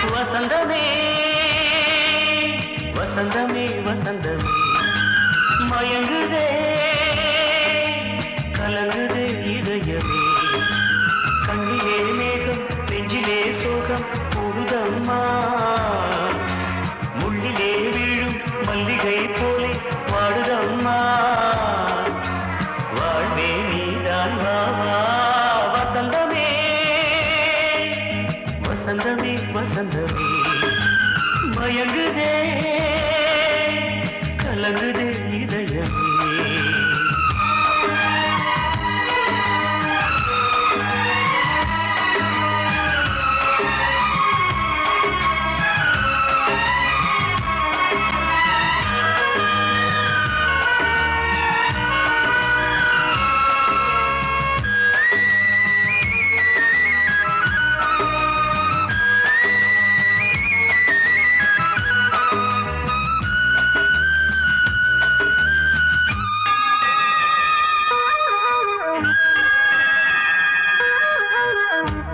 வசந்தமே வசந்தமே வசந்தமே மயங்குதே கலங்குதே இதயமே கண்ணிலே மேகம் நெஞ்சிலே சோகம் கூடுதம்மா முள்ளிலே வீழும் மல்லிகை போலே வாடுதம்மா வாழ்வே நீதான் வாவா வசந்தமே வசந்தமே வசந்தமே மயங்குதே கலங்குதே இதயமே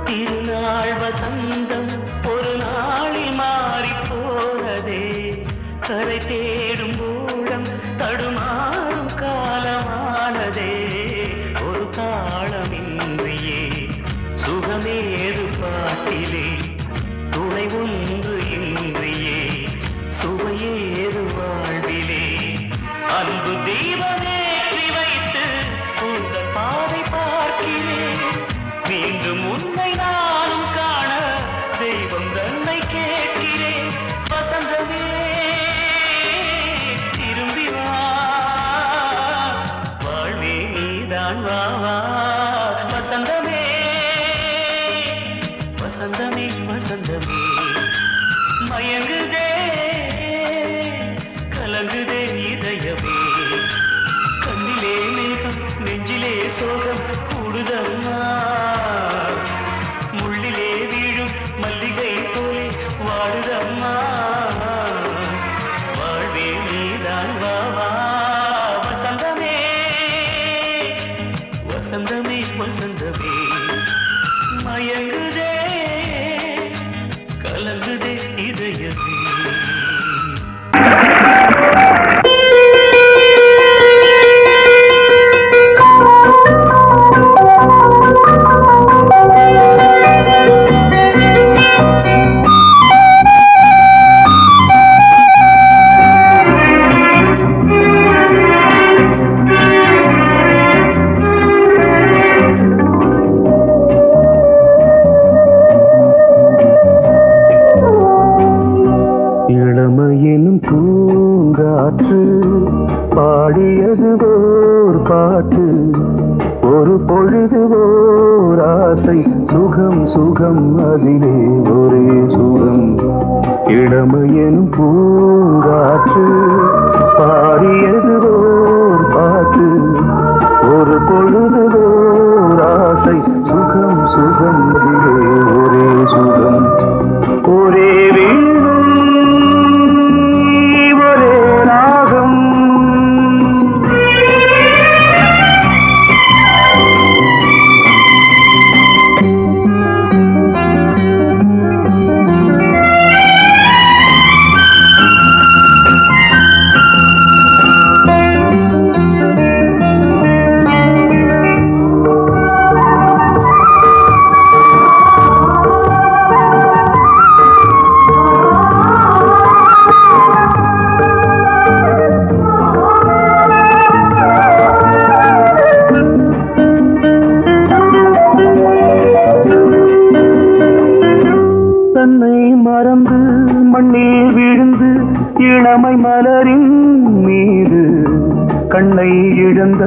திருநாள் வசந்தம் ஒரு நாளில் மாறி போனதே கரை தேடும் ஊழம் தடுமாறும் காலமானதே ஒரு தாளமின்றியே சுகமேது பாட்டிலே துணை ஒன்று இன்றியே சுவையேது வாழ்விலே அன்பு தீபமேற்றி வைத்து உங்கள் பாதை பார்க்கிறேன் மீண்டும் உன்னை நானும் காண தெய்வம் தன்னை கேட்கிறேன் வசந்தமே திரும்பி வா வாழ்வே நீதான் வாவா வசந்தமே வசந்தமே வசந்தமே மயங்குதே கலங்குதே இதயமே கண்ணிலே மேகம் நெஞ்சிலே சோகம் கூடுதம்மா முள்ளிலே வீழும் மல்லிகை போலே வாடுதம்மா வாழ்வே நீதான் வாவா வசந்தமே வசந்தமே வசந்தமே மயங்குதே கலங்குதே இதயமே இளமையெனும் பூங்காற்று பாடியது ஓர் பாட்டு ஒரு பொழுது ஓர் ஆசை சுகம் சுகம் அதிலே ஒரே சுகம் இளமையெனும் பூங்காற்று பாடியது ஓர் பாட்டு ஒரு பொழுது ஓர் ஆசை சுகம் சுகம் அதிலே ஒரே சுகம் ஒரே மறந்து மண்ணில் விழுந்து இளமை மலரின் மீது கண்ணை இழந்த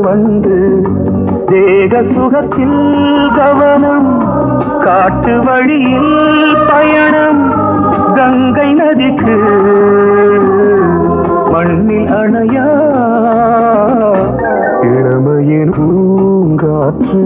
வந்து தேக சுகத்தில் கவனம் காட்டு வழியில் பயணம் கங்கை நதிக்கு மண்ணில் அணையா இளமையின் பூங்காற்று.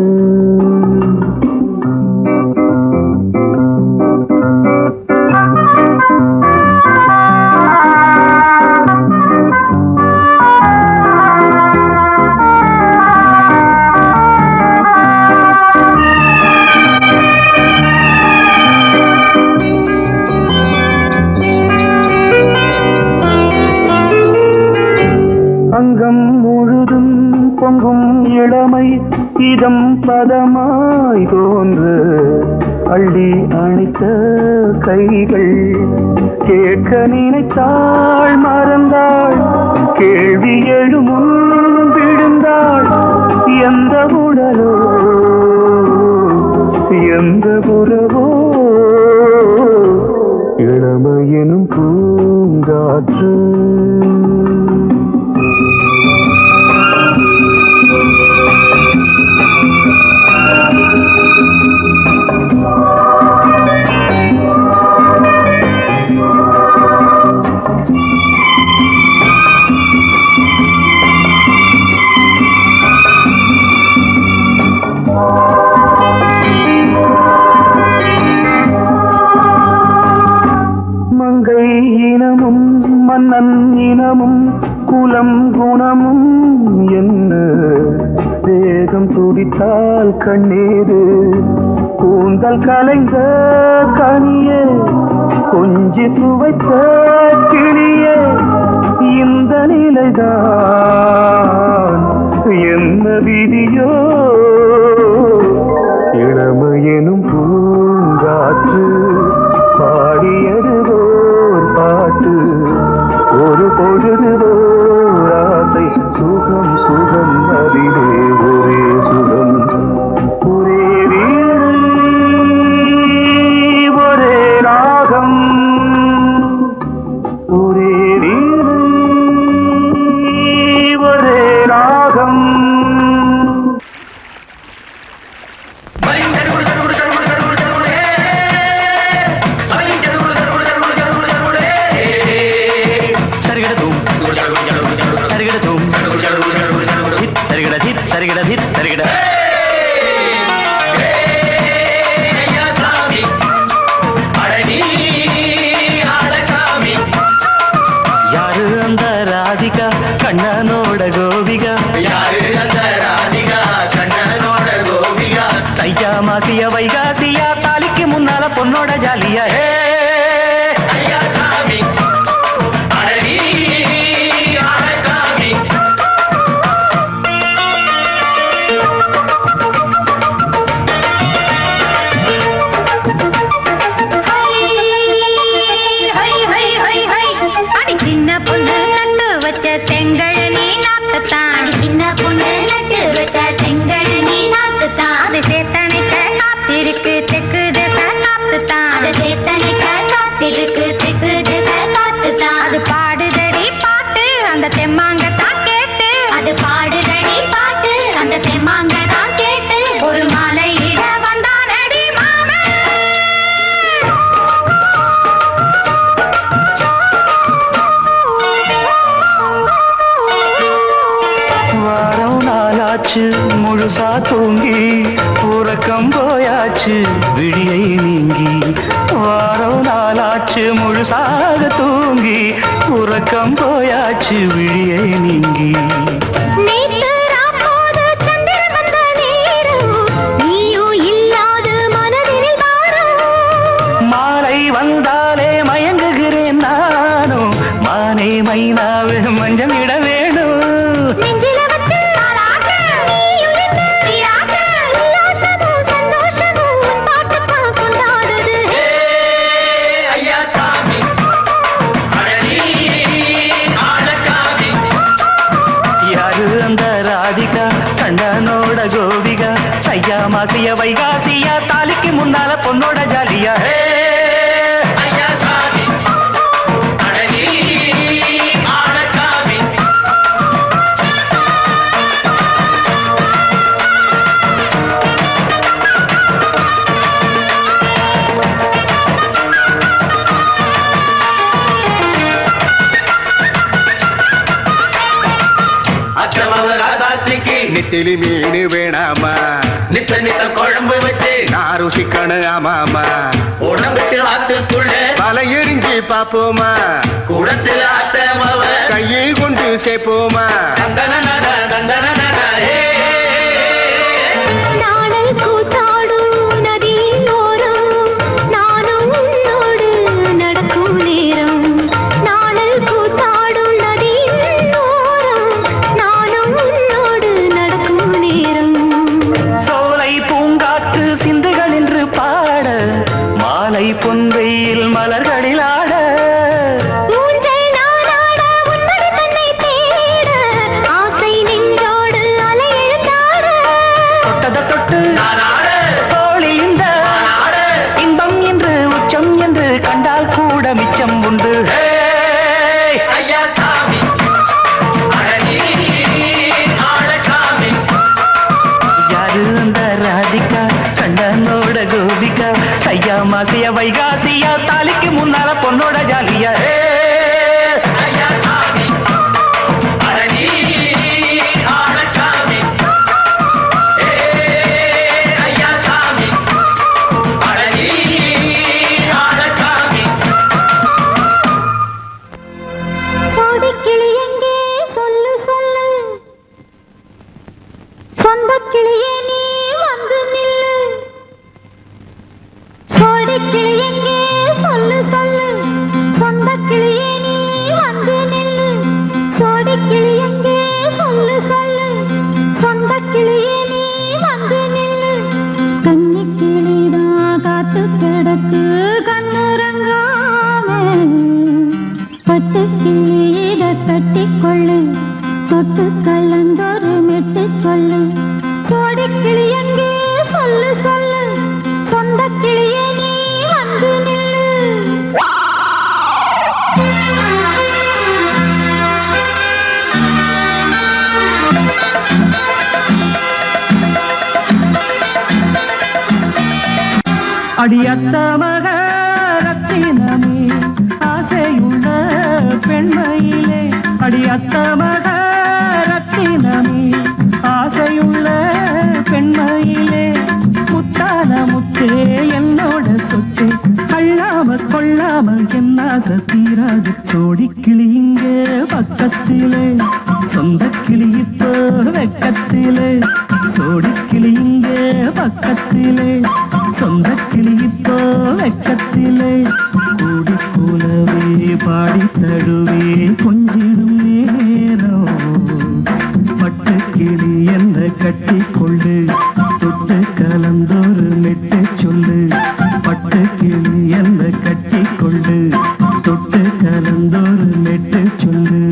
அங்கம் முழுதும் பொங்கும் இளமை இதம் பதமாய் தோன்று அள்ளி அணைத்த கைகள் கேட்க நினைத்தாள் மறந்தாள் கேள்வி எழுமுன் விழுந்தாள். எந்த உடலோ எந்த உறவோ இளமையெனும் பூங்காற்று. மங்கை இனமும் மன்னன் இனமும் குலம் குணமும் என்ன தேகம் துடித்தால் கண்ணீரு கூந்தல் கலைந்த கனியே கொஞ்சி சுவைத்த கிளியே இந்த நிலைதான் என்ன விதியோ இளமையெனும் பூங்காற்று பாடியதுவோர் பாட்டு ஒரு பொழுதுவோர் ஆசை சுகம் சுகம் அதிலே ஒரே சுகம் ஒரே வீடு ஒரே ராகம் ஒரே வீடு ஒரே ராகம். யாரு அந்த ராதிகா கண்ணனோட கோபிகா? யாரு அந்த ராதிகா கண்ணனோட கோபிகா? தையா மாசிய வைகாசியா தாலிக்கு முன்னால பொண்ணோட ஜாலியா. ஐயா சாமி அடவி ஆடகாமி. சின்ன பொண்ணு நட்டு வச்ச செங்கழனி நாக்குத்தான். சின்ன பொண்ணு நட்டு வச்ச செங்கழனி நாக்குத்தான். அது சேத்தனைக்க காத்திருக்கு தெற்கு திசை காத்துத்தான். அது சேத்தனைக்க காத்திருக்கு தெற்கு திசை காத்துத்தான். அது பாடுதடி பாட்டு அந்த தெம்மாங்க தான் கேட்டு. அது பாடுதடி பாட்டு அந்த தெம்மாங்க தான் கேட்டு ஒரு மாலையிட வந்தானடி மாமன். வாரம் நாளாச்சு முழுசா தூங்கி உறக்கம் போயாச்சு விடியை நீங்கி. வாரம் நாளாச்சு முழுசாக தூங்கி உறக்கம் போயாச்சு விடியை நீங்கி. நேத்து ராப்போது சந்திரன் வந்த நேரம் நீயும் இல்லாத மனதினில் வாரம். மாலை வந்தாலே மயங்குகிறேன் நானும் மானே மைனாவே மஞ்சம் இட வேணும். நெஞ்சில வச்சு தாலாட்ட நீயும் நின்று நீராட்ட. உல்லாசமும் சந்தோஷமும் உன் பாட்டுத்தான் கொண்டாடுது. ஐயா சாமி அடவி ஆடகாமி. யாரு அந்த ராதிகா கண்ணனோட கோபிகா? ஐயா மாசிய வைகாசியா தாலிக்கு முன்னால பொண்ணோட ஜாலியா. ஐயா சாமி அடவி ஆடகாமி. நெத்திலி மீன் வேணாமா நித்த நித்த குழம்பு வச்சு நான் ருசிக்கணும் ஆமாமா உடம்புக்கு ஆத்துக்குள்ள பல எரிஞ்சு பாப்போமா குடத்துல அத்தமவ கையை கொண்டு சேர்ப்போமா தந்தன தந்தன நாடல் கூத்தாடும் நதியின் ஓரம் நானும் உன்னோடு நடக்கும் நேரம் நாடல் கூத்தாடும் நதியின் ஓரம் நானும் உன்னோடு நடக்கும் நேரம் சோலை பூங்காற்று சிந்துகள் என்று பாட மாலை பொன்வெயில் மலர்களில் ஆட ஊஞ்சல் நானாட உன்மடி தன்னை தேட ஆசை நின்றோடு அலை எழுந்தாட தொட்டத தொட்டு நானாட தோழி இந்த நானாட இன்பம் என்று உச்சம் என்று கண்டால் கூட மிச்சம் உண்டு ஐயா சாமி அழகி ஆழச்சாமி யாரு அந்த ராதிகா கண்டனோட கோபிகா சையா மாசிய வைகாசியா தாலிக்கு முன்னால பொண்ணோட ஜாலியா ஐயா சாமி அழகி ஆழச்சாமி ஐயா சாமி அழகி ஆழச்சாமி கோடிக்கிளி எங்கே சொல்லு சொல்லு சொந்தக் கிளியே நீ வந்து நில்லு கோடிக்கிளி எங்கே சொல்லு சொல்லு சொந்தக் கிளியே நீ வந்து நில்லு கோடிக்கிளி எங்கே சொல்லு சொல்லு சொந்தக் கிளியே நீ வந்து நில்லு கன்னிக் கிளிதான் காத்து கிடக்கு கண்ணுறங்காம பட்டு கிளியிட கட்டிக்கொள்ளு தொட்டு கலந்தொரு மெட்டு சொல்லு கோடி கிளி எங்கே சொல்லு சொல்லு சொந்த கிளியே நீ வந்து நில்லு அடியத்த மக ரத்தினமே ஆசையுள்ள பெண்மையிலே அடியத்த மக ரத்தினமே ஆசையுள்ள பெண்மையிலே முத்தான முத்தே என்னோட சொத்து அள்ளாம கொள்ளாம என்ன தீராது சோடி கிளி இங்கே பக்கத்திலே சொந்த கிளி இப்போ வெக்கத்திலே சோடி கிளி இங்கே பக்கத்திலே சொந்த கிளி இப்போ வெக்கத்திலே கூடி கூலவே பாடி தழுவே கொஞ்சிடும் நேரம் பட்டு கிளி என்ன கட்டி கொள்ளு தொட்டு கலந்தொரு மெட்டு சொல்லு பட்டு கிளி என்ன கட்டி கொள்ளு தொட்டு கலந்தொரு மெட்டு சொல்லு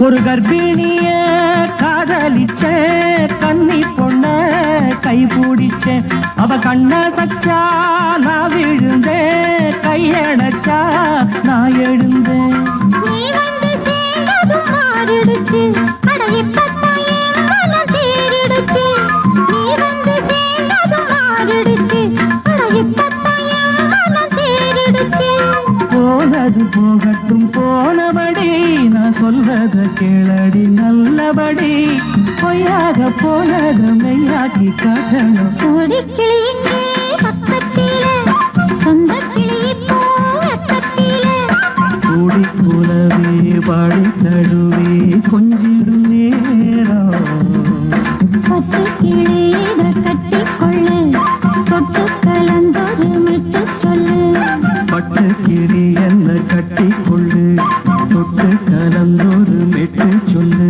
ஒரு கர்ப்பிணிய காதலிச்ச கன்னி பொண்ண கை பிடிச்ச அவ கண்ண சச்சா நான் விழுந்தேன் கையடைச்சா நான் எழுந்தேன் நீ வந்து சேர்ந்ததும் மாறிடுச்சு அட இப்பத்தான் என் மனம் தேறிடுச்சு நீ வந்து சேர்ந்ததும் மாறிடுச்சு அட இப்பத்தான் என் மனம் தேறிடுச்சு போனது போகட்டும் போனபடி நான் சொல்வத கேளடி நல்லபடி பொய்யாக போனது மெய்யாக்கி காட்டணும் கோடி கிளி எங்கே பக்கத்திலே சொந்த கிளி இப்போ வெக்கத்திலே கூடி கூலவே பாடி தழுவே கொஞ்சிடும் நேரம் பட்டு கிளியிட கட்டிக்கொள்ளு தொட்டு கலந்தொரு மெட்டு சொல்லு பட்டு கிளி என்ன கட்டி கொள்ளு தொட்டு கலந்தொரு மெட்டு சொல்லு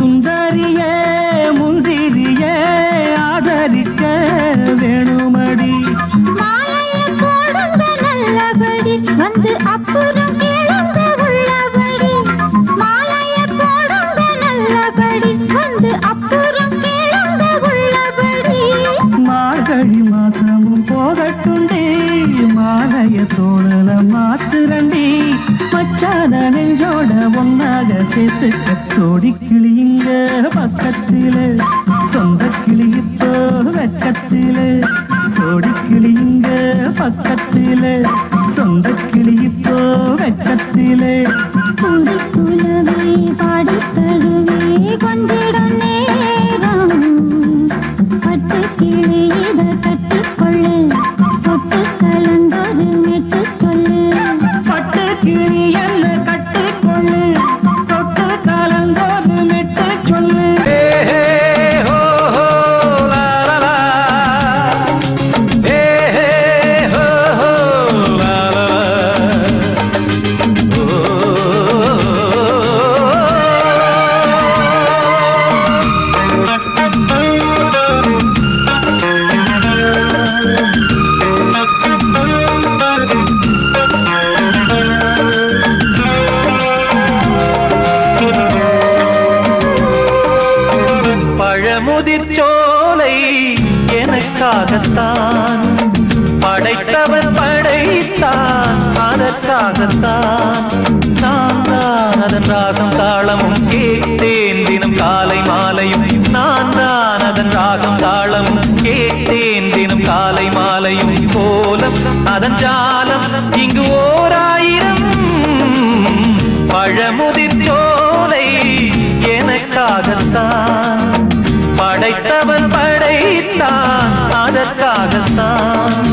சுந்தரிய முந்திரிய ஆதரிக்க வேணுமடி. மாலையை போடுங்க நல்லபடி வந்து அப்புறம் கேளுங்க உள்ளபடி. மாலையை போடுங்க நல்லபடி வந்து அப்புறம் கேளுங்க உள்ளபடி. மார்கழி மாசமும் போகட்டுண்டி மாலைய தோழல மாத்துரண்டி. மச்சான நெஞ்சோட ஒன்னாக சேர்த்துக்க சோடி கிளியுங்க பக்கத்தில சொந்த கிளி இப்போ வெக்கத்தில. சோடி கிளியுங்க பக்கத்தில சொந்த கிளி இப்போ வெக்கத்தில. குந்தை குலவை பாடி தழுவே கொஞ்சிடும் நேரம் பட்டு கிளி இத கட்டிக்கொள்ளு தொட்டு கலந்தொரு மெட்டு சொல்லு. பட்டு கிளி என்ன கட்டிக்கொள்ளு தொட்டு கலந்தோடு மெட்டு சொல்லு. பழமுதிர்ச்சோலை எனக்காகத்தான் படைத்தவன் படைத்தான் அதற்காகத்தான். நான் தான் அதன் ராகம் தாளமும் கேட்டேன் தினம் காலை மாலையும். நான் தான் அதன் ராகம் தாளமும் கேட்டேன் தினம் காலை மாலையும். கோலம் அதன் ஜாலம் இங்கு ஓராயிரம். பழமுதிர்ச்சோலை எனக்காகத்தான் படைத்தவன் படைத்தான் அதற்காகத்தான்.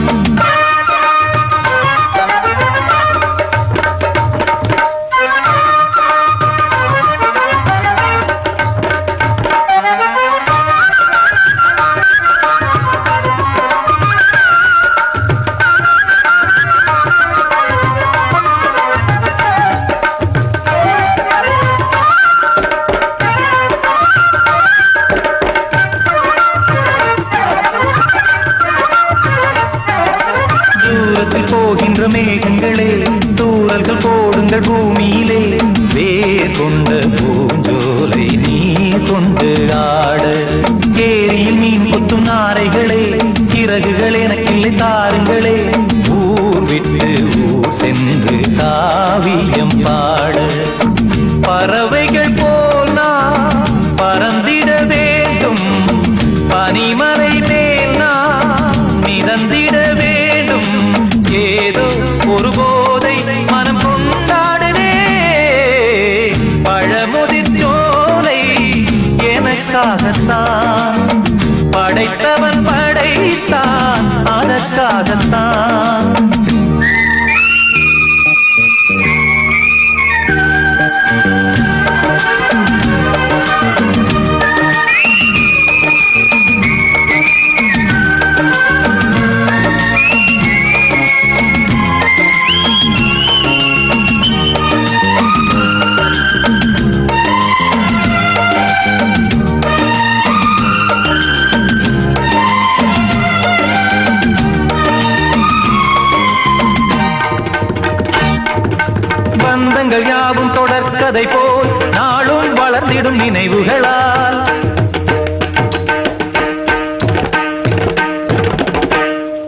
போகின்ற மேகங்களே தூரல்கள் போடுங்கள் பூமியிலே. வேர் கொண்ட பூஞ்சோலை நீ கொண்டு ஆட. ஏரியில் மீன் கொத்தும் நாரைகளே இறகுகள் எனக்கில்லை தாருங்களே. ஊர் விட்டு ஊர் சென்று காவியம் பாட. பறவைகள் போல் நான் பறந்திட வேண்டும் பனிமலை மேல் நான் மிதந்திட வேண்டும். ஏதோ ஒரு போதை மனம் கொண்டாடுதே. பழமுதிர்ச்சோலை எனக்காகத்தான் படைத்தவன் படைத்தான் அதற்காகத்தான். பந்தங்கள் யாவும் தொடர்கதை போல் நாளும் வளர்ந்திடும் நினைவுகளால்.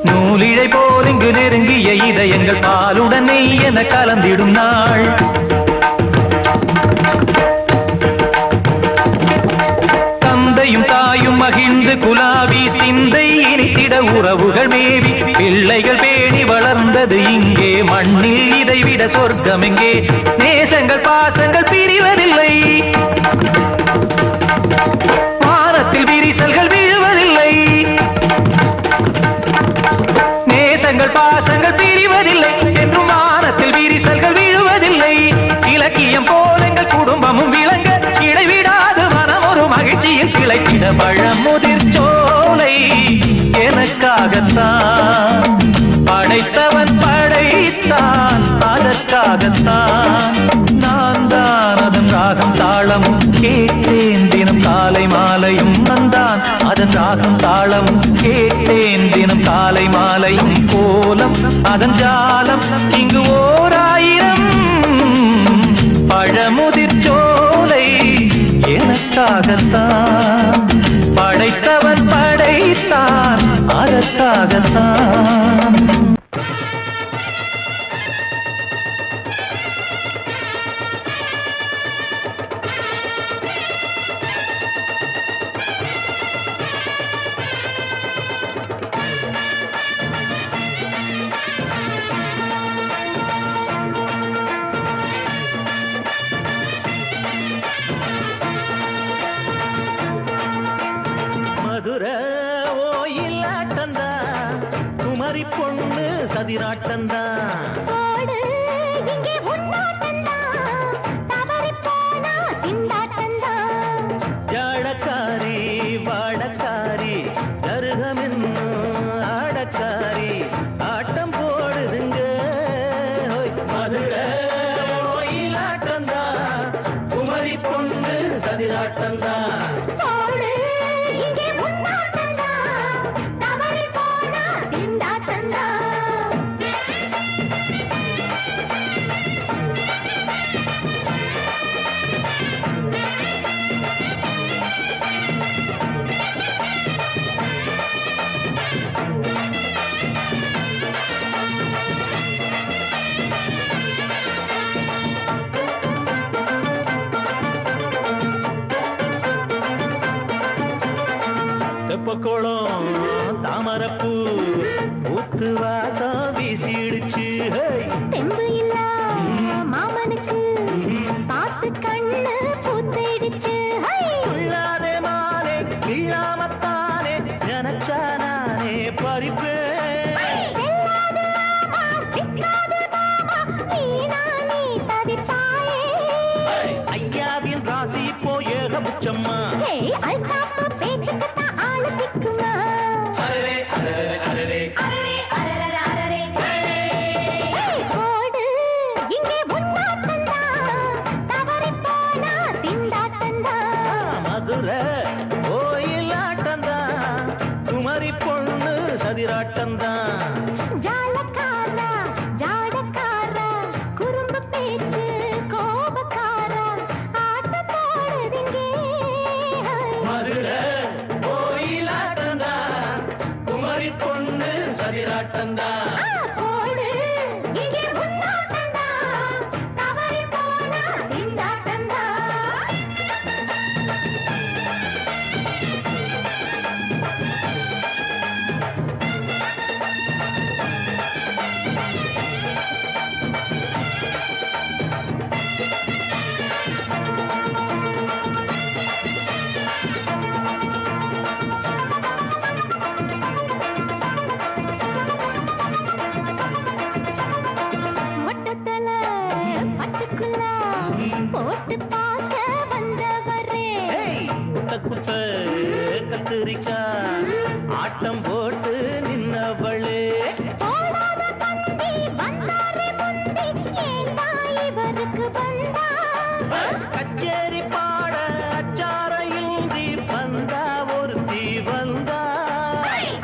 நூலிழை போல் இங்கு நெருங்கிய இதயங்கள் பாலுடன் நெய் என கலந்திடும் நாள். தந்தையும் தாயும் மகிழ்ந்து குலாவி சிந்தை இனித்திட உறவுகள் மேவி. பிள்ளைகள் பேணி வளர்ந்தது இங்கே மண்ணில் இதைவிட சொர்க்கம் எங்கே. நேசங்கள் பாசங்கள் பிரிவதில்லை வானத்தில் விரிசல்கள் விழுவதில்லை. நேசங்கள் பாசங்கள் பிரிவதில்லை என்றும் வானத்தில் விரிசல்கள் விழுவதில்லை. இலக்கியம் போல எங்கள் குடும்பமும் விளங்க இடைவிடாது மனம் ஒரு மகிழ்ச்சியில் கிளைத்திட. பழமுதிர்ச்சோலை எனக்காகத்தான் படைத்தவன் படைத்தான் அதற்காகத்தான். நான் தான் அதன் ராகம் மழையும் வந்தான் அதன் ராகம் தாளம் கேட்டேன் தினம் காலை மாலையும் கோலம் அதன் ஜாலம் இங்கு ஓர் ஆயிரம் பழமுதிர் சோலை எனக்காகத்தான் படைத்தவன் படைத்தான் அதற்காகத்தான் மதுரை ஓயிலாட்டந்தான் குமரி பொண்ணு சதிராட்டந்தான் போடு இங்கே உன்னாட்டந்தான் தவறி போனா திண்டாட்டந்தான் ஜாடக்காரி வாடக்காரி தருகமென்னு ஆடக்காரி ஆட்டம் போடுதுங்க ஹோய். மதுரை ஓயிலாட்டந்தான் குமரி பொண்ணு சதிராட்டந்தான் போடு இங்கே உன்னாட்டந்தான் தவறி போனா திண்டாட்டந்தான் தெப்பக்குளம் தாமரப்பூ ஊத்து வாசம் வீசிடுச்சு ஹேய். தெம்பு இல்ல மாமனுக்கு பார்த்து கண்ணு பூத்திடுச்சு ஹை துள்ளாதே மானே இல்லாமத்தானே நினைச்சா நானே பறிப்பேன் செல்லாது மாமா சிக்காது மாமா நீனா நீ தவிப்பாயே ஐயாவின் ராசி இப்போ ஏகபட்சம்மா ஹே அல்தாப்பு பேச்சுக்கு தான் ஆளு திக்குமா அரரே அரரே அரரே அரரே அரரே அரரே ஏய் போடு இங்கே உன்னாட்டந்தான் தவறி போனா திண்டாட்டந்தான் மதுரை ஓயிலாட்டந்தான் குமரி பொண்ணு சதிராட்டந்தான் ஜாலக்காரா ஜாடக்காரா குறும்பு பேச்சு கோபக்காரா ஆட்ட போடுதிங்கே மதுரை கோயிலாட்டந்தான் குமரி பொண்ணு சதிராட்டந்தான் போடு இங்கே உன்னாட்டந்தான் தவறி போனா திண்டாட்டந்தான் மொட்டத்தல பட்டுக்குள்ள போட்டு பார்க்க வந்தவரே குத்த குத்த கத்திரிக்கா ஆட்டம் போட்டு நின்னவளே போடாத பந்தி வந்தாரே முந்தி ஏண்டா இவருக்கு வந்தா கச்சேரி பாட அச்சார இந்தி வந்தா ஒருத்தி வந்தா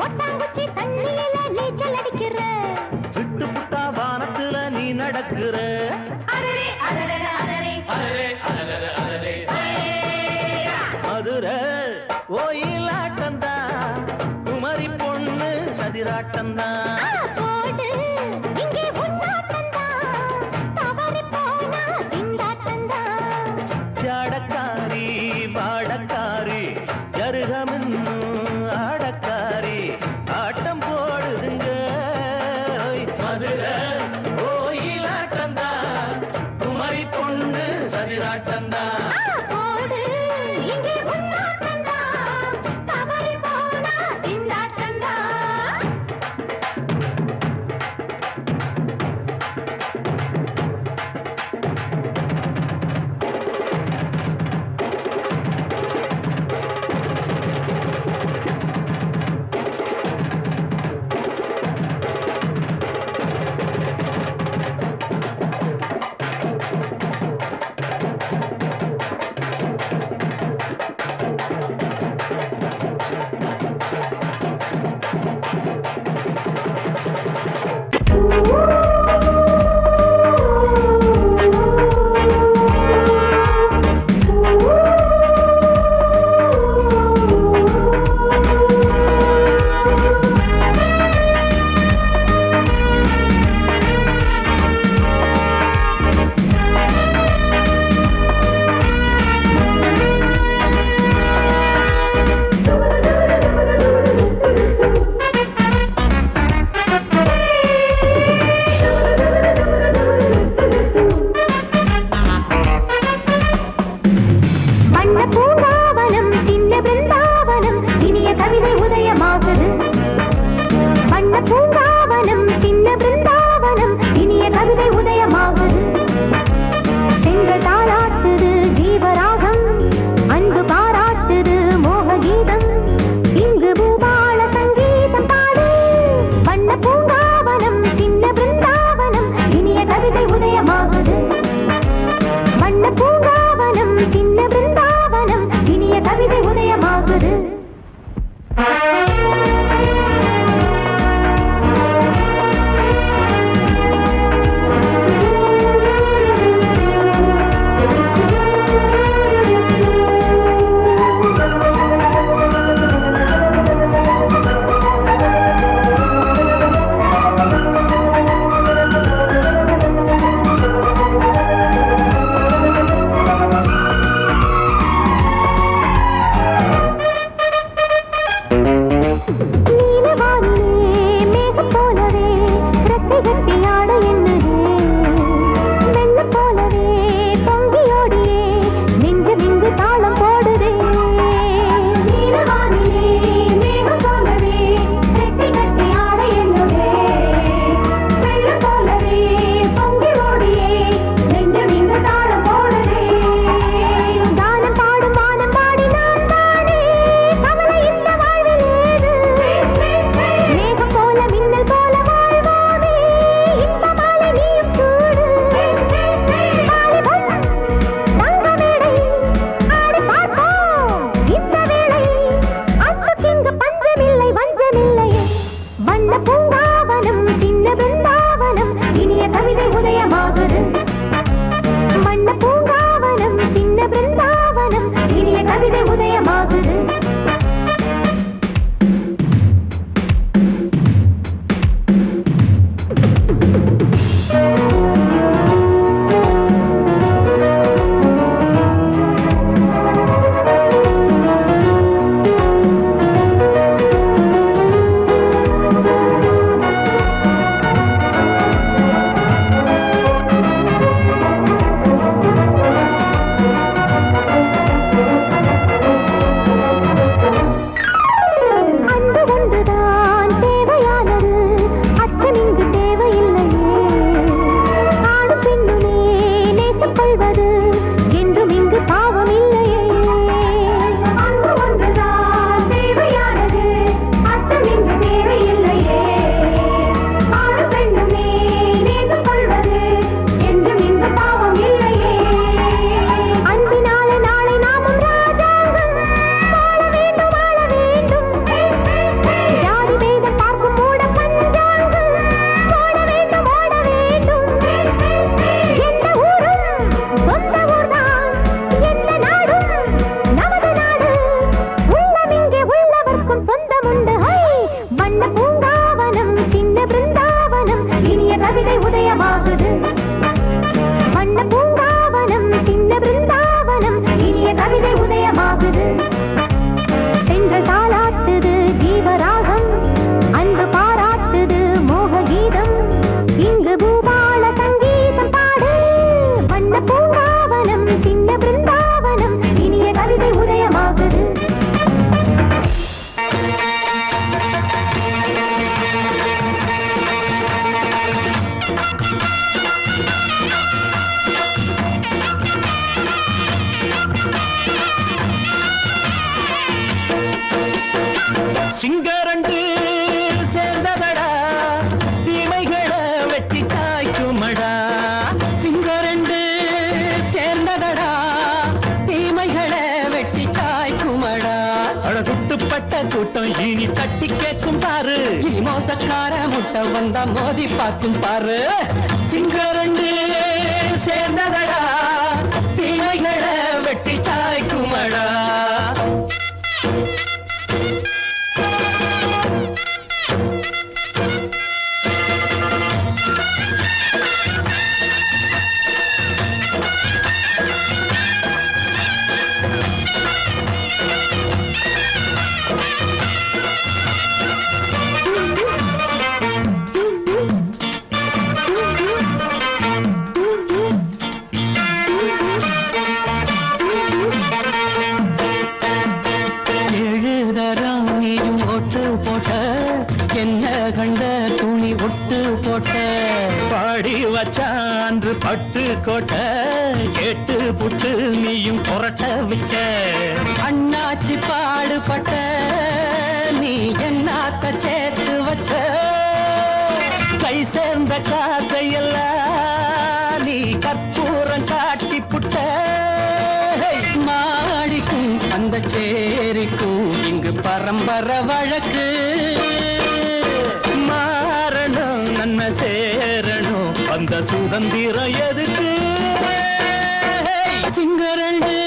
கொட்டாங்குச்சி தண்ணியில நீச்சல் அடிக்கிற விட்டு புட்டா வானத்துல நீ நடக்கிற அரரே அரரே அரரே அரரே அரரே அரரே மதுரை ஓயிலாட்டந்தான் குமரி பொண்ணு சதிராட்டந்தான் போடு இங்கே உன்னாட்டந்தான் தவறி போனா திண்டாட்டந்தான் ஜாடக்காரி வாடக்காரி ஜருகமின்னு ஆடக்காரி ஆட்டம் போடுதுங்க மதுரை கோயிலாட்டந்தான் குமரி பொண்ணு சதிராட்டந்தான் போடு இங்கே உன்னாட்டந்தான் தவறி போனா திண்டாட்டந்தான் பூங்காவனம் சின்ன பிருந்தாவனம் இனிய கவிதை உதயமாகுது சிங்கரண்டு சேர்ந்ததடா தீமைகளை வெட்டி காய்க்குமடா சிங்கரண்டு சேர்ந்ததடா தீமைகளை வெட்டி காய்க்குமடா அழகுட்டுப்பட்ட கூட்டம் இனி தட்டி கேட்கும் பாரு இனி மோசக்கார முட்டை வந்தா மோதி பார்க்கும் பாரு சிங்கரண்டு சேர்ந்ததடா தீமைகளை வெட்டி காய்க்குமடா பாடி வச்சான்று பட்டு கோட்டை கேட்டு புட்டு நீயும் புரட்ட விட்ட அண்ணாச்சி பாடுபட்ட நீ என்னாத்த சேர்த்து வச்ச கை சேர்ந்த காசையெல்லாம் நீ கற்பூரம் காட்டி புட்ட அந்த சேரிக்கும் இங்கு பரம்பரை வழக்கு. மாறணும் நன்மை சேரணும் அந்த சுதந்திரம் எதுக்கு? சிங்கரண்டு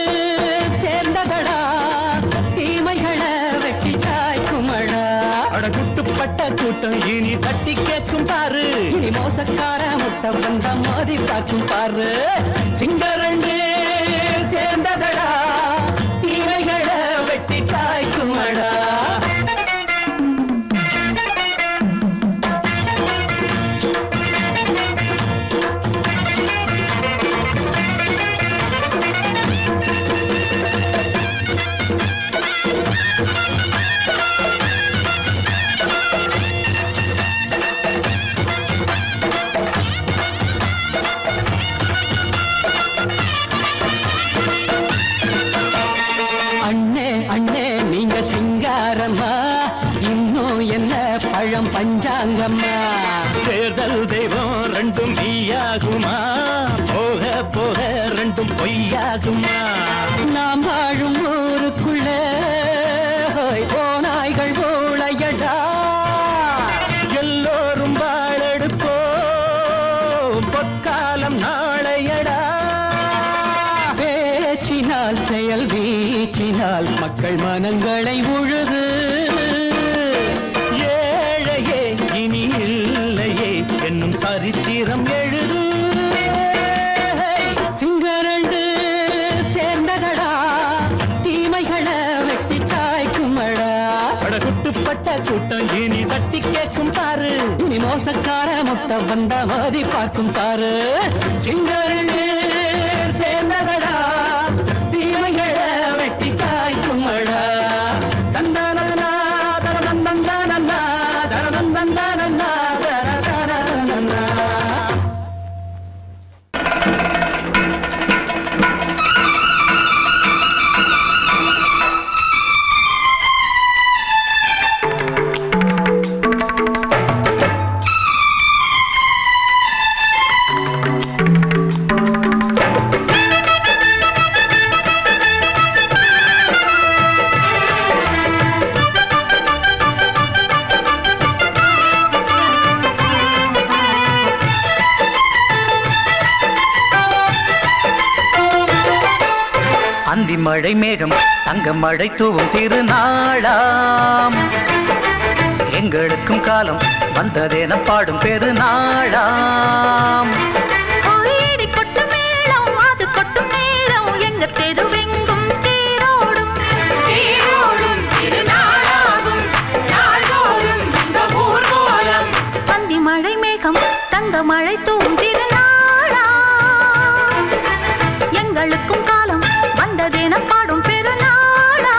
சேர்ந்ததடா தீமைகளை வெட்டி காய்க்குமடா. அடகுட்டுப்பட்ட கூட்டம் இனி தட்டி கேட்கும் பாரு. இனி மோசக்கார முட்டை வந்த மோதி பார்க்கும் பாரு. சிங்கரண்டு சேர்ந்ததடா தீமைகளை வெட்டி காய்க்குமடா. இன்னும் என்ன பழம் பஞ்சாங்கம்மா. தேர்தல் தெய்வம் ரெண்டும் மெய்யாகுமா? போக போக ரெண்டும் பொய்யாகுமா? நாம் வாழும் ஊருக்குள்ள போனாய்கள் ஊழையடா. எல்லோரும் வாழெடுப்போம் பொற்காலம் நாளையடா. பேச்சினால் செயல் வீச்சினால் மக்கள் மனங்களை உழுது. ஏழையே இனி இல்லையே என்னும் சரித்திரம் எழுது. சிங்கரண்டு சேர்ந்ததடா தீமைகளை வெட்டி சாய்க்குமடா. படகுட்டுப்பட்ட கூட்டம் இனி தட்டி கேட்கும் பாரு. இனி மோசக்கார முட்டை வந்த மோதி பார்க்கும் பாரு. சிங்கரண்டு சேர்ந்ததடா தீமைகளை வெட்டி காய்க்குமடா. தந்தானனா தரதந்தந்தானன்னா தரதந்தந்தானன்னா தரதந்தந்தானன்னா. அந்தி மழை மேகம் தங்க மழை தூவும் திருநாளாம். எங்களுக்கும் காலம் வந்ததென பாடும் பெருநாளாம். கோயிடி கொட்டு மேளம் அது கொட்டும் நேரம் எங்க தெருவெங்கும் தேரோடும் தேரோடும் திருநாளாகும் நாள்தோறும் இந்த ஊர்வலம். பந்தி மழை மேகம் தங்க மழை தூவும் திருநாளா. எங்களுக்கும் காலம் வந்ததென பாடும் பெருநாளா.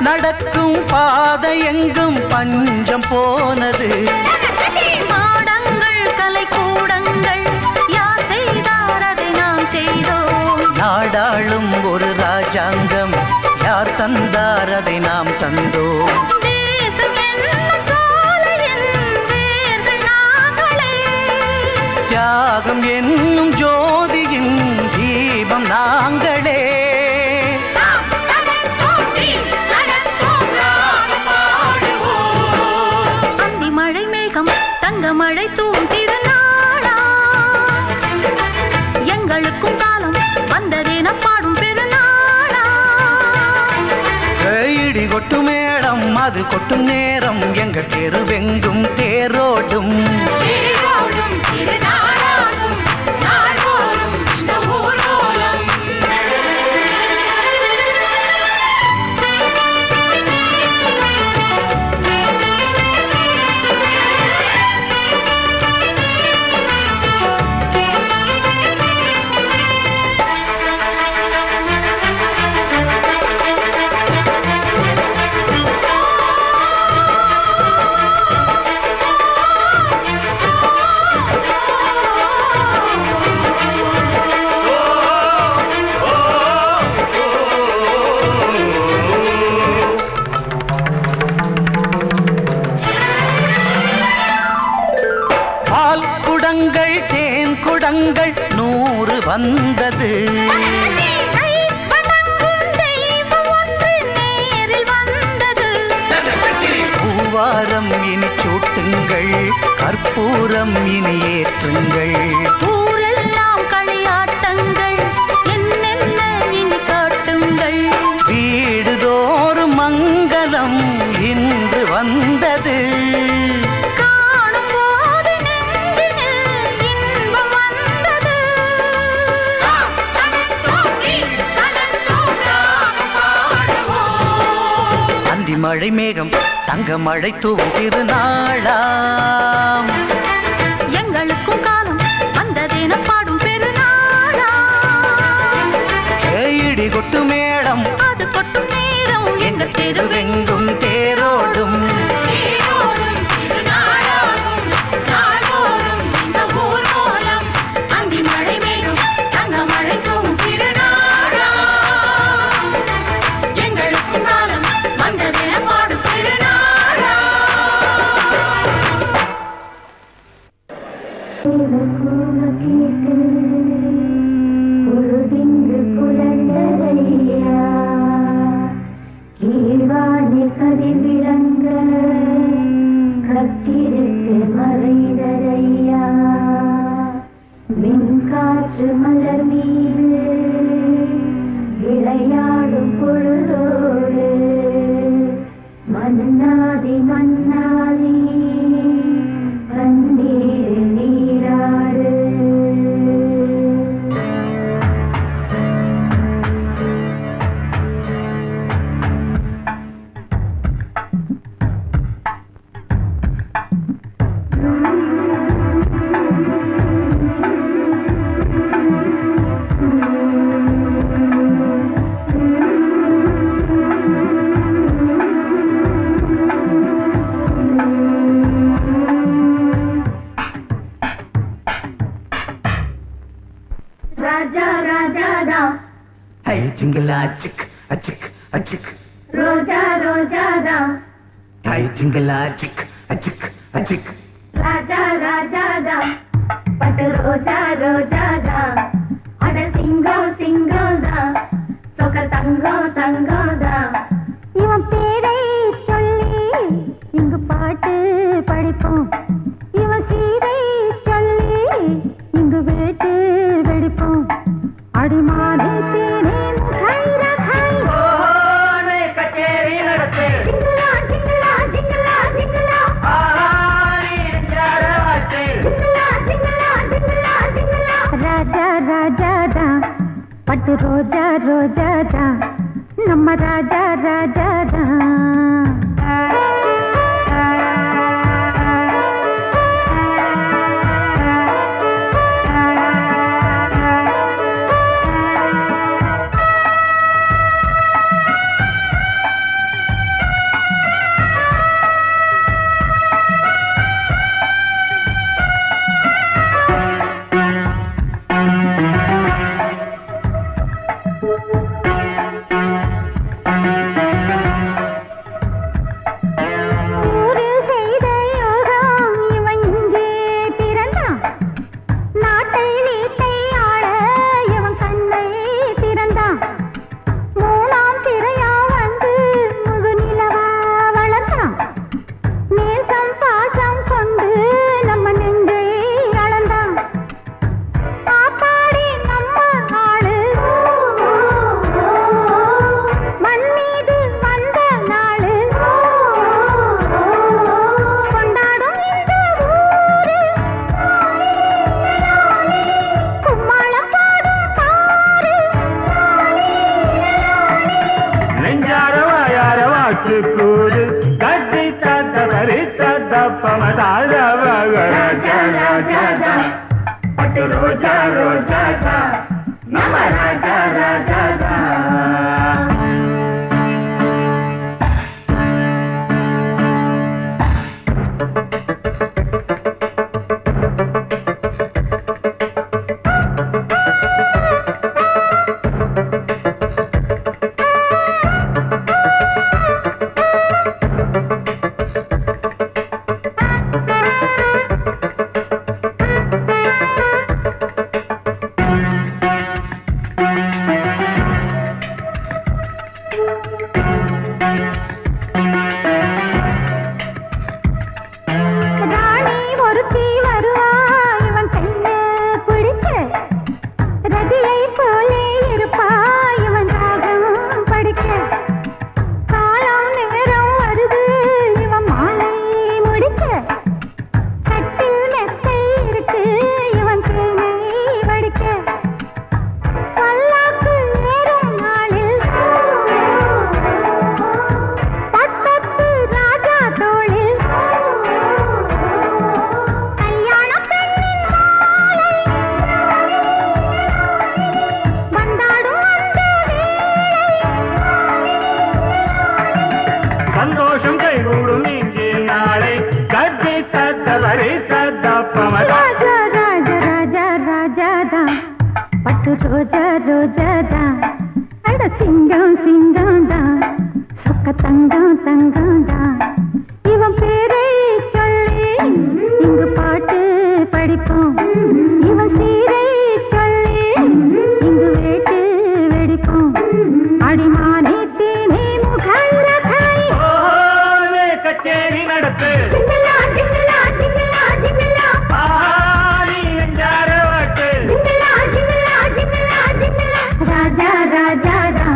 நடக்கும் பாதை எங்கும் பஞ்சம் போனது. மாடங்கள் கலை கூடங்கள் யார் செய்தார் அதை நாம் செய்தோம். நாடாளும் ஒரு ராஜாங்கம் யார் தந்தார் அதை நாம் தந்தோம். தேசம் என்னும் சோலையின் வேர்கள் நாங்களே. தியாகம் என்னும் ஜோதியின் தீபம் நாங்களே. அந்தி மழை மேகம் தங்க மழை தூவும் திருநாளா. எங்களுக்கும் காலம் வந்ததென பாடும் பெருநாளா. இடி கொட்டு மேளம் அது கொட்டும் நேரம் எங்க தெருவெங்கும் தேரோடும் தேரோடும் திருநாளாகும் நாள்தோறும் இந்த ஊர்வலம். கற்பூரம் இனி ஏற்றுங்கள். ஊரெல்லாம் களியாட்டங்கள் என்னென்ன இனி காட்டுங்கள். வீடுதோறும் மங்களம் இன்று வந்தது. காணும் போது நெஞ்சினில் இன்பம் வந்தது. அந்தி மழை மேகம் தங்க மழை தூவும் திருநாளாம். எங்களுக்கும் காலம் வந்ததென பாடும் பெருநாளா. இடி கொட்டு மேளம் அது கொட்டும் நேரம் எங்கள் தெருவெங்கும் தேரோடும். காற்று மலர் மீது விளையாடும் பொழுதோடு மன்னாதி மன்னாதி கண்ணீர் நீராடு. ராஜா ராஜாதா ஹை ஜிங்கலா சிக் அச்சிக் அச்சிக். ரோஜா ரோஜாதா ஹை ஜிங்கலா சிக் அச்சிக் அச்சிக். ராஜா ராஜாதா பட்டு ரோஜா ரோஜாதா அட சிங்கம் சிங்கம்தா சொக்க தங்கம் தங்கம்தா. இவன் பேரை சொல்லி இங்கு பாட்டு படிப்போம். இவன் சீரை சொல்லி இங்கு வேட்டு வெடிப்போம். அடிமானே தேனே கச்சேரி நடத்து ஜிங்கலா ஜிங்கலா ஜிங்கலா ஜிங்கலா ஜிங்கலா ஜிங்கலா ஜிங்கலா ஜிங்கலா. ராஜா ராஜாதா பட்டு ரோஜா ரோஜாதா நம்ம ராஜா ராஜாதா. ஊரு செய்த யோகம் இவன் இங்கே பிறந்தான். நாட்டை வீட்டை ஆள இவன் கண்ணை திறந்தான். மூணாம் திரையா வந்து முழு நிலவா வளர்ந்தான். நேசம் பாசம் கொண்டு நம்ம நெஞ்சை அளந்தான். ஆத்தாடி நம்ம ஆளு மண் மீது வந்த நாளு. கொண்டாடும் இந்த ஊரு கும்மாளம் பாடும் பாரு. நெஞ்சாரவா யாரவாச்சு கூடு கட்டி தத்த பரித்த பமதாரவா ராஜா ராஜாதா பட்டு ரோஜா ரோஜாதா நம்ம ராஜா ராஜாதா. தங்கம் தங்கம் தான் இவன் பேரை சொல்லி இங்கு பாட்டு படிப்போம் இவன் சீரை சொல்லி இங்கு வேட்டு வெடிப்போம் அடிமானே தேனே முகரகாய் கச்சேரி நடத்து ஜிங்கலா ஜிங்கலா ஜிங்கலா ஜிங்கலா ஆடி நெஞ்சார வாட்டு ஜிங்கலா ஜிங்கலா ஜிங்கலா ஜிங்கலா ராஜா ராஜா ரா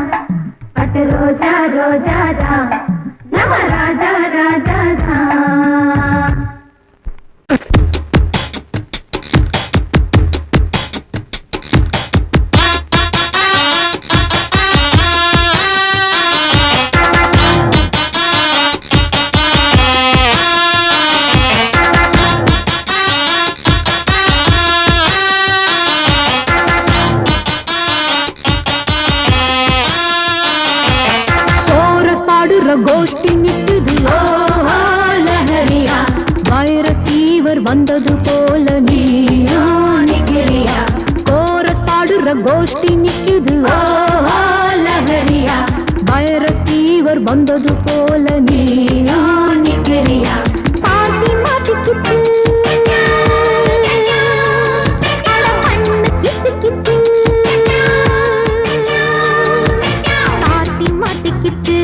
பட்டு ரோஜா ரோஜா ரா நம ராஜா ராஜா ரா கோஷ்டி நிக்குது லஹரியா வைரஸ் ஃபீவர் வந்தது போல நீயா நிக்கிறியா கோரஸ் பாடுற கோஷ்டி நிக்குது லஹரியா வைரஸ் ஃபீவர் வந்தது போல நீயா நிக்கிறியா பாட்டி மாட்டிக்கிட்டு கிச்சு கிச்சு பாட்டி மாட்டிக்கிச்சு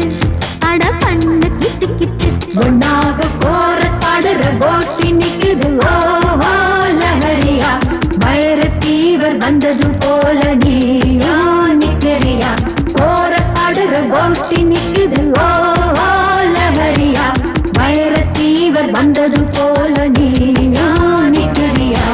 ஒன்னாக கோரஸ் பாடுற கோஷ்டி நிக்குது லஹரியா வைரஸ் ஃபீவர் வந்தது போல நீயா நிக்கிறியா கோரஸ் பாடுற கோஷ்டி நிக்குது லஹரியா வைரஸ் ஃபீவர் வந்தது போல நீயா நிக்கிறியா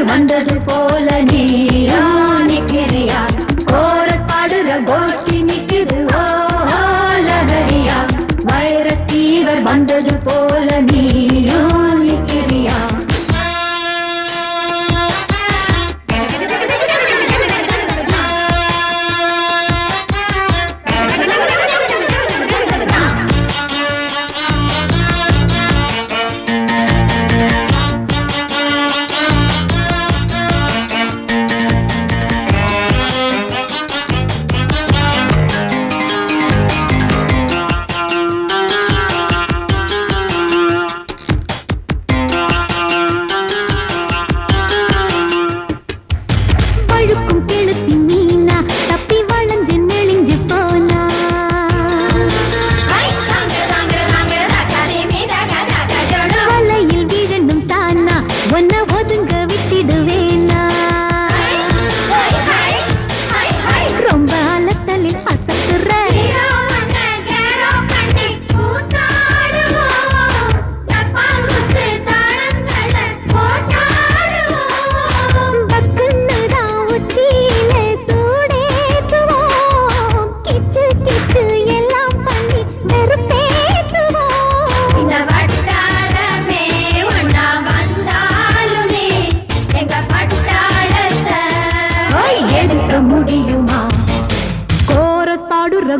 வந்தது போல நீயா நிக்கிறியா கோரஸ் பாடுற கோஷ்டி நிக்குது லஹரியா வைரஸ் ஃபீவர் வந்தது போல நீயா நிக்கிறியா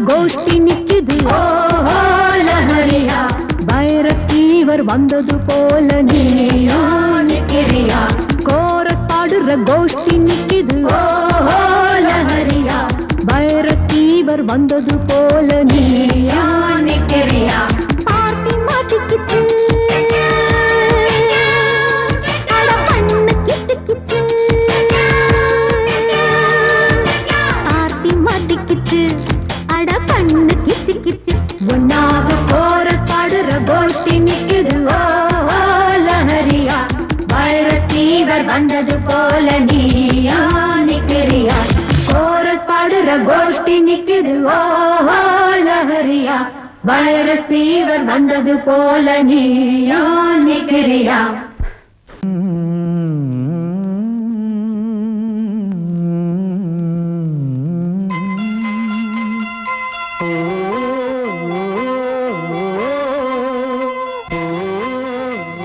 கோஷ்டி நிக்குது லஹரியா வைரஸ் ஃபீவர் வந்தது போல நீயா நிக்கிறியா கோரஸ் பாடுற கோஷ்டி நிக்குது லஹரியா வைரஸ் ஃபீவர் ஃபீவர் வந்தது போல நீயா நிக்கிறியா பார்ட்டி மாட்டிக்கிச்சு அட பண்ணு கிச்சு கிச்சு பார்ட்டி மாட்டிக்கிச்சு அட பண்ணு கிச்சு கிச்சு ஒன்னாக கோரஸ் பாடுற கோஷ்டி நிக்குது ஓ லஹரியா வைரஸ் ஃபீவர் வந்தது போல நீயா நிக்கிறியா கோரஸ் பாடுற கோஷ்டி நிக்குது ஓ லஹரியா வைரஸ் ஃபீவர் வந்தது போல நீயா நிக்கிறியா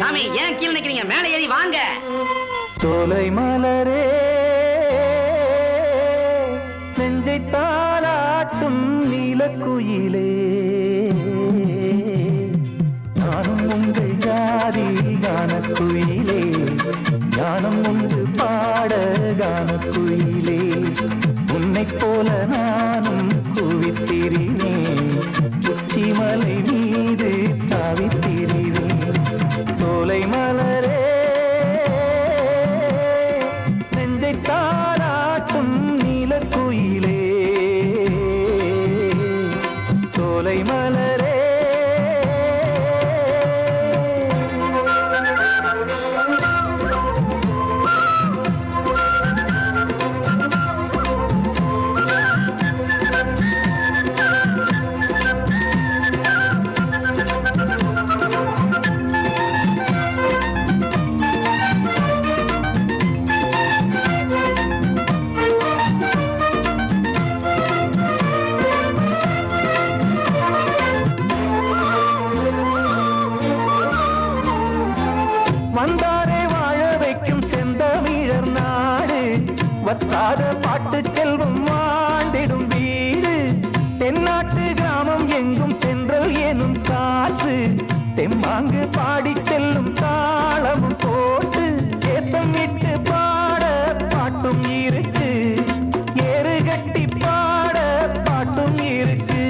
சாமி ஏன் கீழே நிக்கிறீங்க மேலே ஏறி வாங்க சோலை மலரே நெஞ்சை தாளாட்டும் நீலக்குயிலே நானும் உங்கள் ஜாதி கானக்குயிலே ஞானம் உண்டு பாட கானக்குயிலே உன்னைப் போல நானும் குவித்திரினேன் உச்சிமலை மீது தாவித்திரினேன் சோலை மலரே நெஞ்சை தாளாட்டும் நீலக்குயிலே சோலை மலரே வந்தாரே வாழ வைக்கும் செந்தமிழர் நாடு வத்தாத பாட்டு செல்வம் வாழ்ந்திடும் வீடு தென்னாட்டு கிராமம் எங்கும் தென்றல் எனும் காற்று தெம்மாங்கு பாடி செல்லும் தாளமும் போட்டு ஏத்தம் விட்டு பாட பாட்டும் இருக்கு ஏறு கட்டி பாட பாட்டும் இருக்கு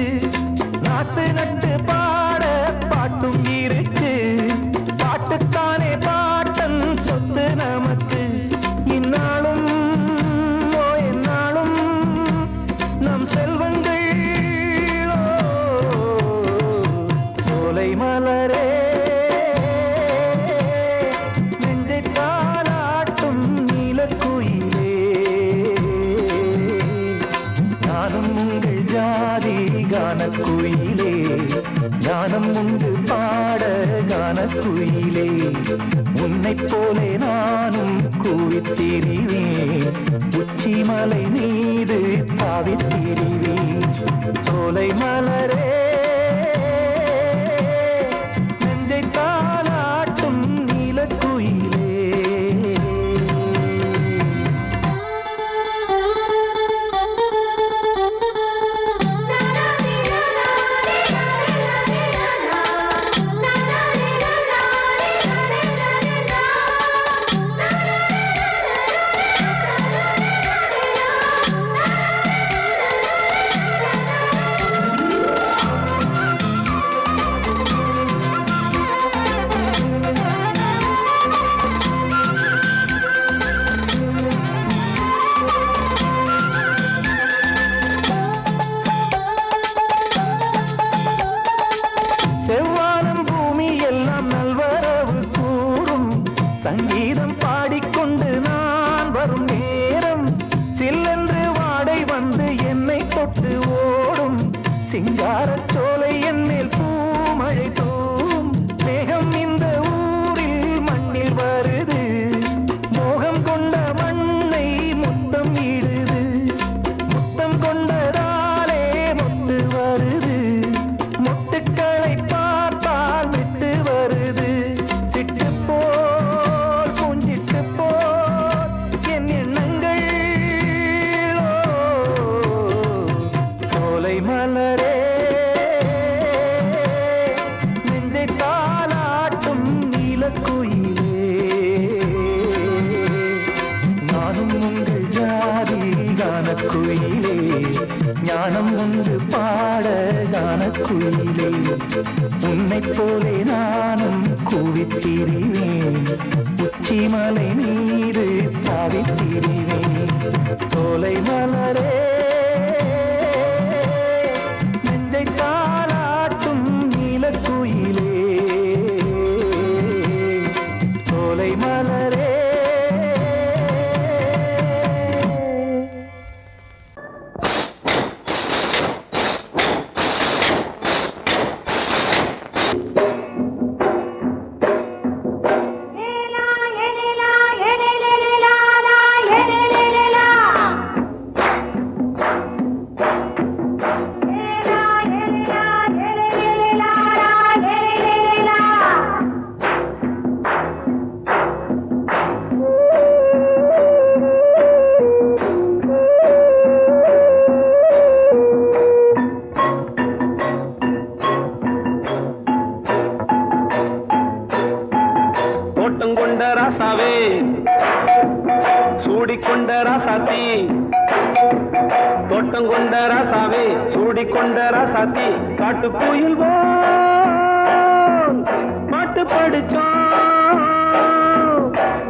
நாத்து நட்டு பாட பாட்டும் இருக்கு பாட்டுத்தானே பாட்டன் சொத்து நமக்கு இந்நாளும் ஓ எந்நாளும் நம் செல்வங்கள் ஓ, சோலை மலரே நெஞ்சை தாளாட்டும் நீலக்குயிலே நானும் உங்கள் ஜாதி கானக்குயிலே ஞானம் உண்டு பாட கானக்குயிலே உன்னைப் போலே நானும் கூவித்திரிவேன் உச்சிமலை மீது தாவித்திரிவேன் சோலை மலரே நெஞ்சை தாளாட்டும் நீலக்குயிலே செவ்வானம் பூமி எல்லாம் நல்வரவு கூறும் சங்கீதம் பாடிக்கொண்டு நான் வரும் நேரம் சில்லென்று வாடை வந்து என்னை தொட்டு ஓடும் சிங்காரச் சோலை என்னில் பூமழை தூவும் மேகம் இந்த ஊரில் மண்ணில் வருது மோகம் கொண்ட மண்ணை முத்தம் இடுது முத்தம் கொண்டதாலே முத்து வருது முத்துக்களை பார்த்தால் விட்டு வருது சிட்டு போல் பூஞ்சிட்டு போல் என் எண்ணங்கள் சோலை மலரே நெஞ்சை தாளாட்டும் நீலக்குயிலே நானும் உங்கள் ஜாதி கானக்குயிலே ஞானம் ஒன்று பாட கானக்குயிலே உன்னைப் போலே நானும் கூவித்திரிவேன் உச்சிமலை மீது தாவித்திரிவேன் சோலை மலரே நெஞ்சை தாளாட்டும் நீலக்குயிலே சோலை மலரே தோட்டங்கொண்ட ராசாவே சூடிக்கொண்ட ராசாத்தி தோட்டங்கொண்ட ராசாவே சூடிக்கொண்ட ராசாத்தி காட்டுக்குயில் பாட்டு படிச்சோம்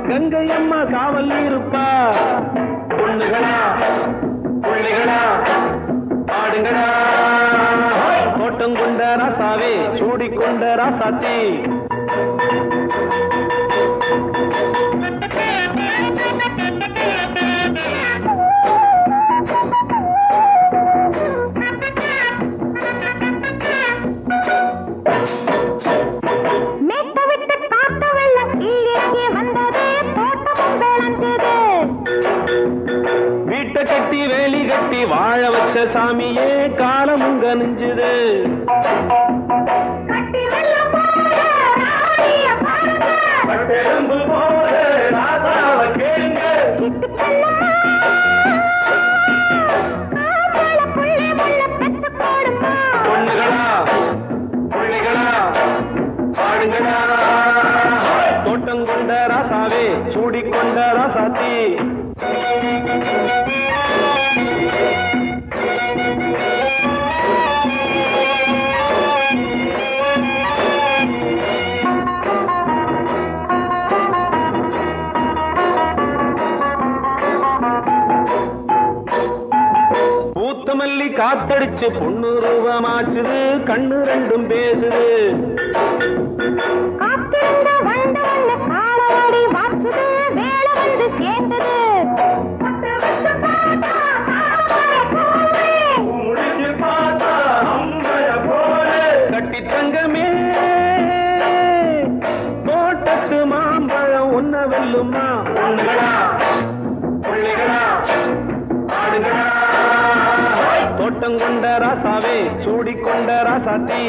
கங்கை அம்மா காவல் இருப்பா பொண்ணுகளா பிள்ளைகளா ஆடுங்களா தோட்டங்கொண்ட ராசாவே சூடிக்கொண்ட ராசாத்தி வீட்டை கட்டி வேலி கட்டி வாழ வச்ச சாமியே காலமுங்க நெஞ்சுது பொண்ணுகளா பிள்ளைகளா ஆடுங்களா தோட்டங்கொண்ட ராசாவே சூடிக்கொண்ட ராசாத்தி பூத்தமல்லி காத்தடிச்சு பொண்ணு ரூபமாச்சுது கண்ணு ரெண்டும் பேசுது கட்டி தங்கமே தோட்டத்து மாம்பழம் ஒன்ன வெல்லுமா பொண்ணுகளா பிள்ளைகளா ஆடுகளா தோட்டங்கொண்ட ராசாவே சூடிக்கொண்ட ராசாத்தி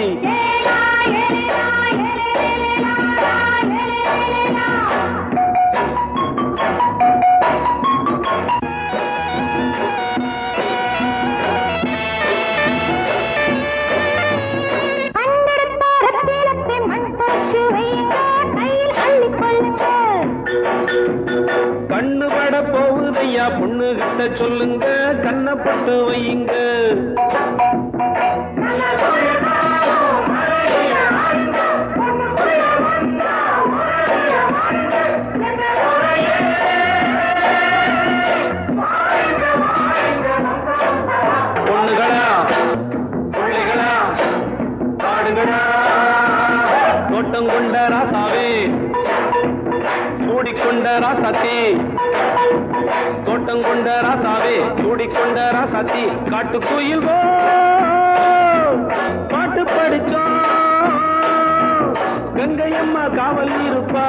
கண்ணு பட போகுதையா பொண்ணு கிட்ட சொல்லுங்க கண்ணப்பட்டு வையுங்க பொண்ணுகளா பிள்ளைகளா ஆடுங்களா தோட்டங்கொண்ட ராசாவே சூடிக்கொண்ட ராசாத்தி தோட்டங்கொண்ட ராசாவே சூடிக்கொண்ட ராசாத்தி காட்டுக்குயில் பாட்டு படிச்சோம் கங்கை அம்மா காவல் இருப்பா